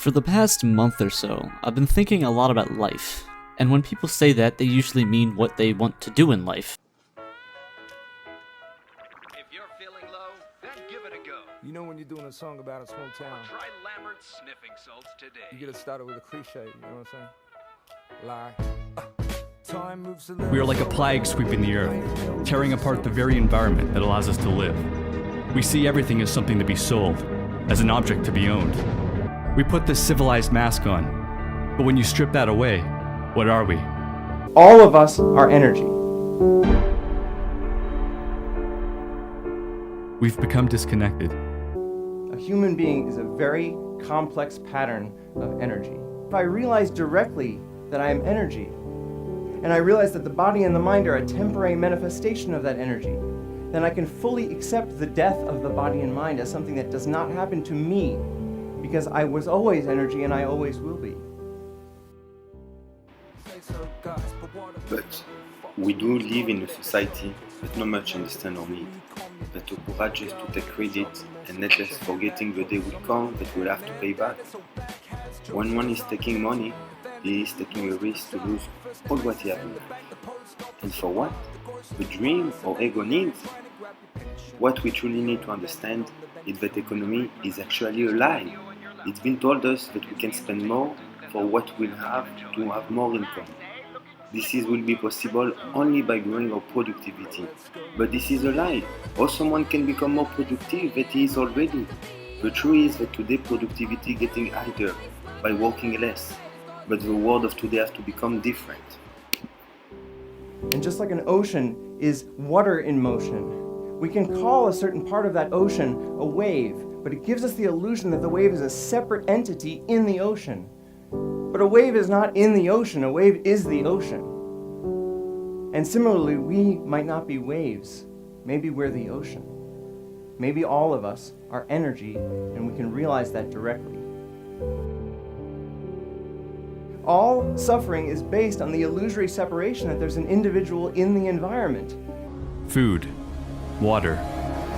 For the past month or so, I've been thinking a lot about life, and when people say that, they usually mean what they want to do in life. If you're feeling low, then give it a go. You know when you're doing a song about a small town, Try Lambert's sniffing salts today. you get to start it with a cliche, you know what I'm saying? Time moves a little We are like a plague sweeping the earth, tearing apart the very environment that allows us to live. We see everything as something to be sold, as an object to be owned. We put this civilized mask on, but when you strip that away, what are we? All of us are energy. We've become disconnected. A human being is a very complex pattern of energy. If I realize directly that I am energy, and I realize that the body and the mind are a temporary manifestation of that energy, then I can fully accept the death of the body and mind as something that does not happen to me, because I was always energy and I always will be. But we do live in a society that not much understand our need, that are courageous to take credit and let us forgetting the day will come that we'll have to pay back. When one is taking money, he is taking a risk to lose all what he has in life. And for what? The dream or ego needs? What we truly need to understand is that economy is actually a lie. It's been told us that we can spend more for what we'll have to have more income. Will be possible only by growing our productivity. But this is a lie. Or someone can become more productive than he is already. The truth is that today productivity getting higher by working less. But the world of today has to become different. And just like an ocean is water in motion, we can call a certain part of that ocean a wave, but it gives us the illusion that the wave is a separate entity in the ocean. But a wave is not in the ocean, a wave is the ocean. And similarly, we might not be waves. Maybe we're the ocean. Maybe all of us are energy, and we can realize that directly. All suffering is based on the illusory separation that there's an individual in the environment. Food, water,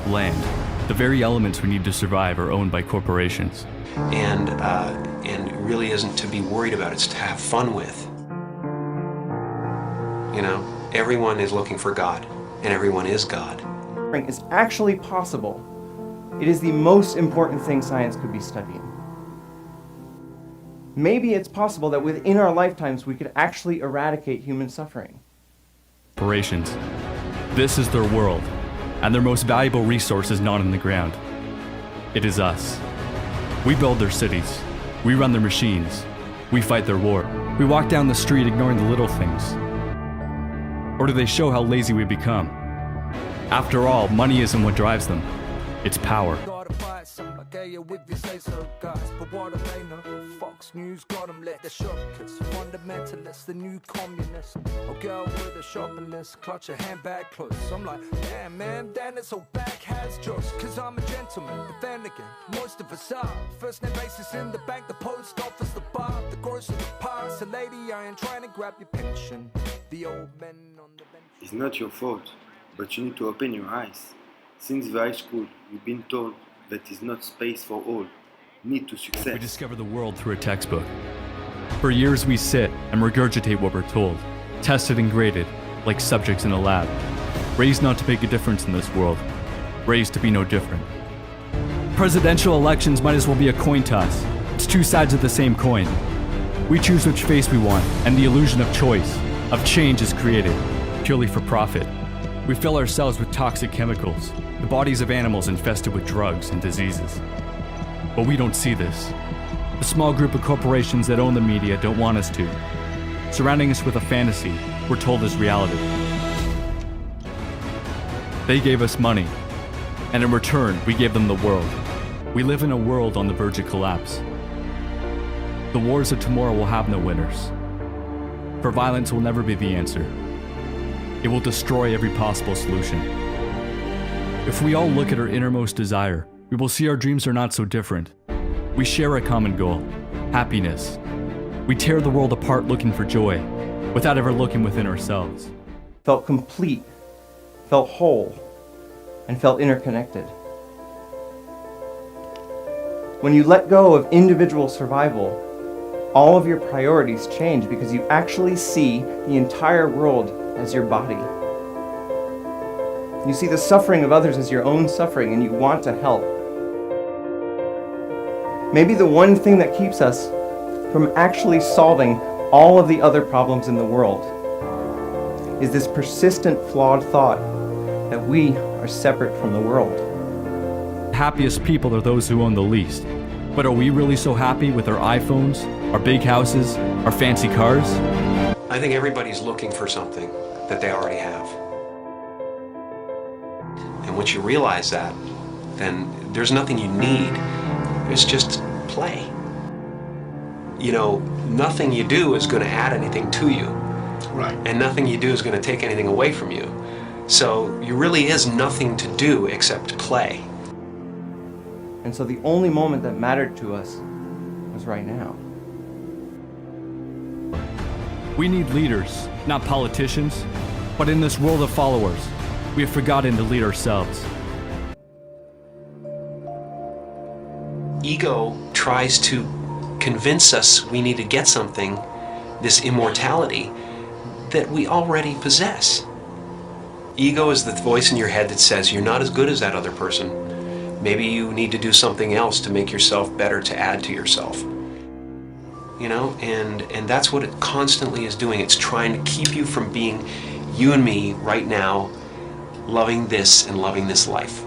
land, the very elements we need to survive are owned by corporations. And it really isn't to be worried about, it's to have fun with. You know, everyone is looking for God, and everyone is God. Suffering is actually possible. It is the most important thing science could be studying. Maybe it's possible that within our lifetimes we could actually eradicate human suffering. Corporations. This is their world, and their most valuable resource is not in the ground. It is us. We build their cities. We run their machines. We fight their war. We walk down the street ignoring the little things. Or do they show how lazy we become? After all, money isn't what drives them. It's power. Fox News got them let the shockers, fundamentalists, the new communists. A girl with a shopping list, clutch a handbag close. I'm like, damn man, damn it's so back has jokes. Cause I'm a gentleman, but then again, most of us are. First name basis in the bank, the post office, the bar, the grocery, the pass. The lady I ain't trying to grab your pension. The old men on the bench. It's not your fault, but you need to open your eyes. Since the high school, you've been told that it's not space for all. Need to success. We discover the world through a textbook. For years we sit and regurgitate what we're told, tested and graded, like subjects in a lab. Raised not to make a difference in this world, raised to be no different. Presidential elections might as well be a coin toss. It's two sides of the same coin. We choose which face we want, and the illusion of choice, of change is created, purely for profit. We fill ourselves with toxic chemicals, the bodies of animals infested with drugs and diseases. But we don't see this. The small group of corporations that own the media don't want us to. Surrounding us with a fantasy we're told is reality. They gave us money, and in return, we gave them the world. We live in a world on the verge of collapse. The wars of tomorrow will have no winners. For violence will never be the answer. It will destroy every possible solution. If we all look at our innermost desire, we will see our dreams are not so different. We share a common goal, happiness. We tear the world apart looking for joy, without ever looking within ourselves. Felt complete, felt whole, and felt interconnected. When you let go of individual survival, all of your priorities change because you actually see the entire world as your body. You see the suffering of others as your own suffering, and you want to help. Maybe the one thing that keeps us from actually solving all of the other problems in the world is this persistent, flawed thought that we are separate from the world. Happiest people are those who own the least. But are we really so happy with our iPhones, our big houses, our fancy cars? I think everybody's looking for something that they already have. And once you realize that, then there's nothing you need. It's just play. You know, nothing you do is going to add anything to you. Right. And nothing you do is going to take anything away from you. So there really is nothing to do except play. And so the only moment that mattered to us was right now. We need leaders, not politicians. But in this world of followers, we have forgotten to lead ourselves. Ego tries to convince us we need to get something, this immortality, that we already possess. Ego is the voice in your head that says you're not as good as that other person. Maybe you need to do something else to make yourself better, to add to yourself. You know, and that's what it constantly is doing. It's trying to keep you from being you and me right now, loving this and loving this life.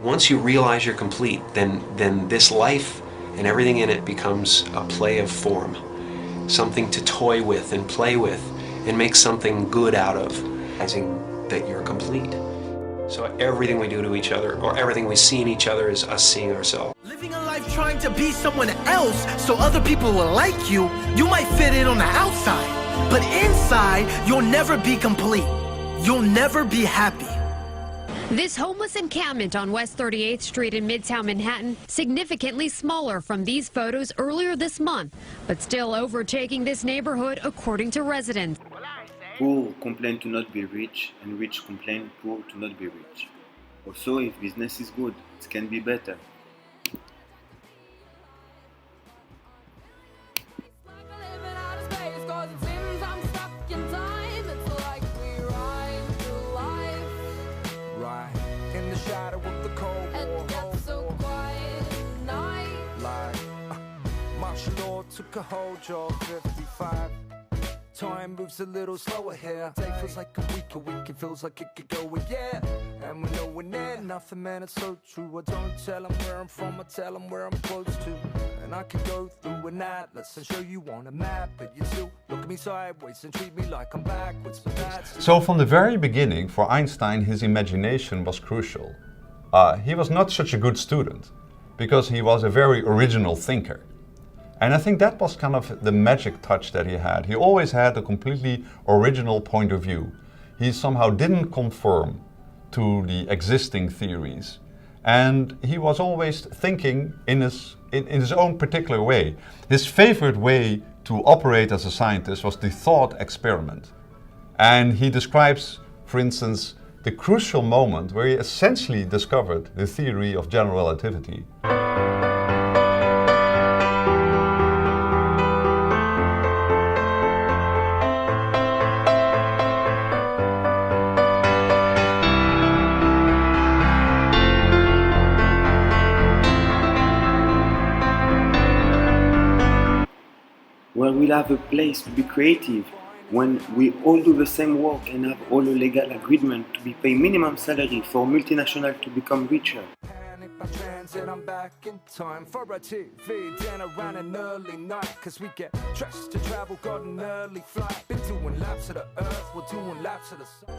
Once you realize you're complete, then this life and everything in it becomes a play of form. Something to toy with and play with and make something good out of, realizing that you're complete. So everything we do to each other, or everything we see in each other, is us seeing ourselves. Living a life trying to be someone else so other people will like you, you might fit in on the outside, but inside, you'll never be complete. You'll never be happy. This homeless encampment on West 38th Street in Midtown Manhattan, significantly smaller from these photos earlier this month, but still overtaking this neighborhood according to residents. Poor complain to not be rich, and rich complain poor to not be rich. Also, if business is good, it can be better. In the shadow of the cold war, so quiet night. Like, martial law took a hold, job 55. Time moves a little slower here. Day feels like a week it feels like it could go a year. And we're nowhere near nothing, man, it's so true. I don't tell them where I'm from, I tell them where I'm close to. And I could go through an atlas and show you on a map, but you still look at me sideways and treat me like I'm backwards. But that's So from the very beginning, for Einstein, his imagination was crucial. He was not such a good student, because he was a very original thinker. And I think that was kind of the magic touch that he had. He always had a completely original point of view. He somehow didn't conform to the existing theories. And he was always thinking in his own particular way. His favorite way to operate as a scientist was the thought experiment. And he describes, for instance, the crucial moment where he essentially discovered the theory of general relativity. Where we'll have a place to be creative, when we all do the same work and have all a legal agreement to be paid minimum salary for multinational to become richer. panic by transit, I'm back in time for a TV dinner around an early night. Cause we get dressed to travel, got an early flight. Been doing laps of the earth, we're doing laps of the sun.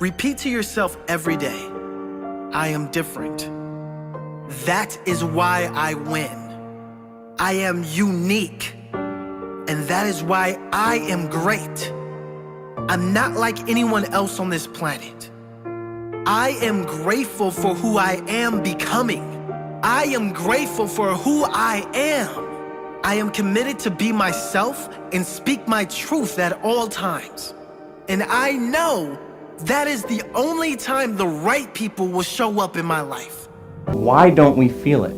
Repeat to yourself every day, I am different. That is why I win. I am unique. And that is why I am great. I'm not like anyone else on this planet. I am grateful for who I am becoming. I am grateful for who I am. I am committed to be myself and speak my truth at all times. And I know that is the only time the right people will show up in my life. Why don't we feel it?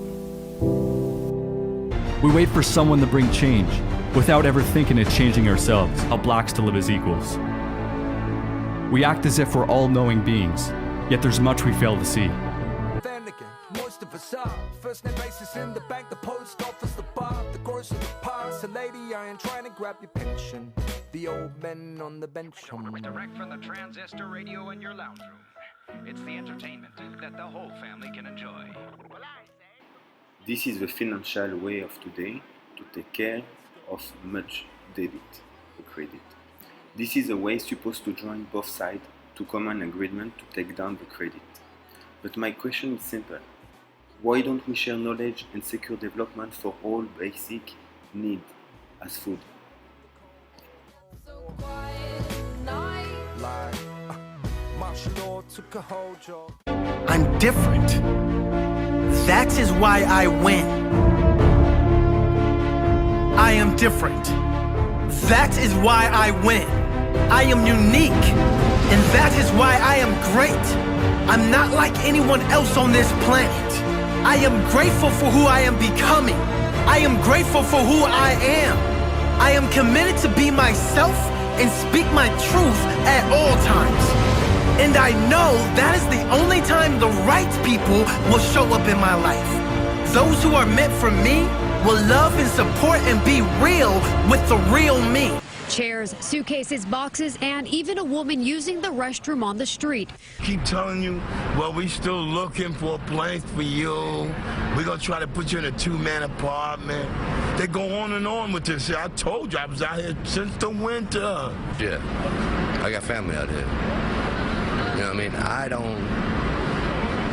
We wait for someone to bring change, without ever thinking of changing ourselves, how blacks to live as equals. We act as if we're all-knowing beings, yet there's much we fail to see. Then again, most of us are. First name basis in the bank, the post office, the bar, the grocery, the parks. A lady, I ain't trying to grab your pension. The old men on the bench. Direct from the transistor radio in your lounge room. It's the entertainment that the whole family can enjoy. This is the financial way of today to take care of much debit or credit. This is a way supposed to join both sides to common agreement to take down the credit. But my question is simple. Why don't we share knowledge and secure development for all basic needs as food? I'm different. That is why I win. I am different. That is why I win. I am unique. And that is why I am great. I'm not like anyone else on this planet. I am grateful for who I am becoming. I am grateful for who I am. I am committed to be myself and speak my truth at all times. And I know that is the only time the right people will show up in my life. Those who are meant for me will love and support and be real with the real me. Chairs, suitcases, boxes, and even a woman using the restroom on the street. Keep telling you, well, we still looking for a place for you. We're gonna try to put you in a two-man apartment. They go on and on with this. I told you I was out here since the winter. Yeah, I got family out here. You know what I mean? I don't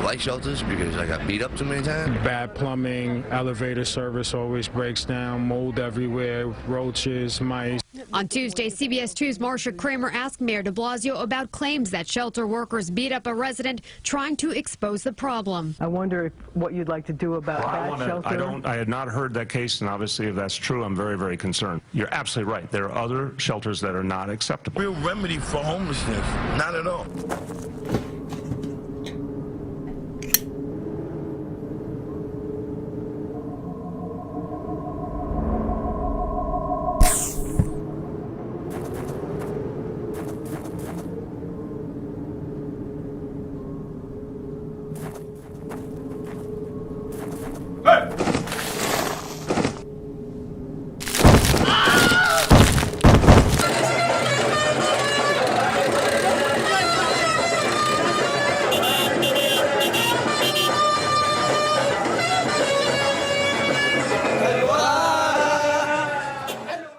like shelters because I got beat up too many times. Bad plumbing, elevator service always breaks down, mold everywhere, roaches, mice. On Tuesday, CBS 2's Marsha Kramer asked Mayor de Blasio about claims that shelter workers beat up a resident trying to expose the problem. I wonder what you'd like to do about that shelter. I had not heard that case, and obviously if that's true, I'm very, very concerned. You're absolutely right. There are other shelters that are not acceptable. Real remedy for homelessness, not at all.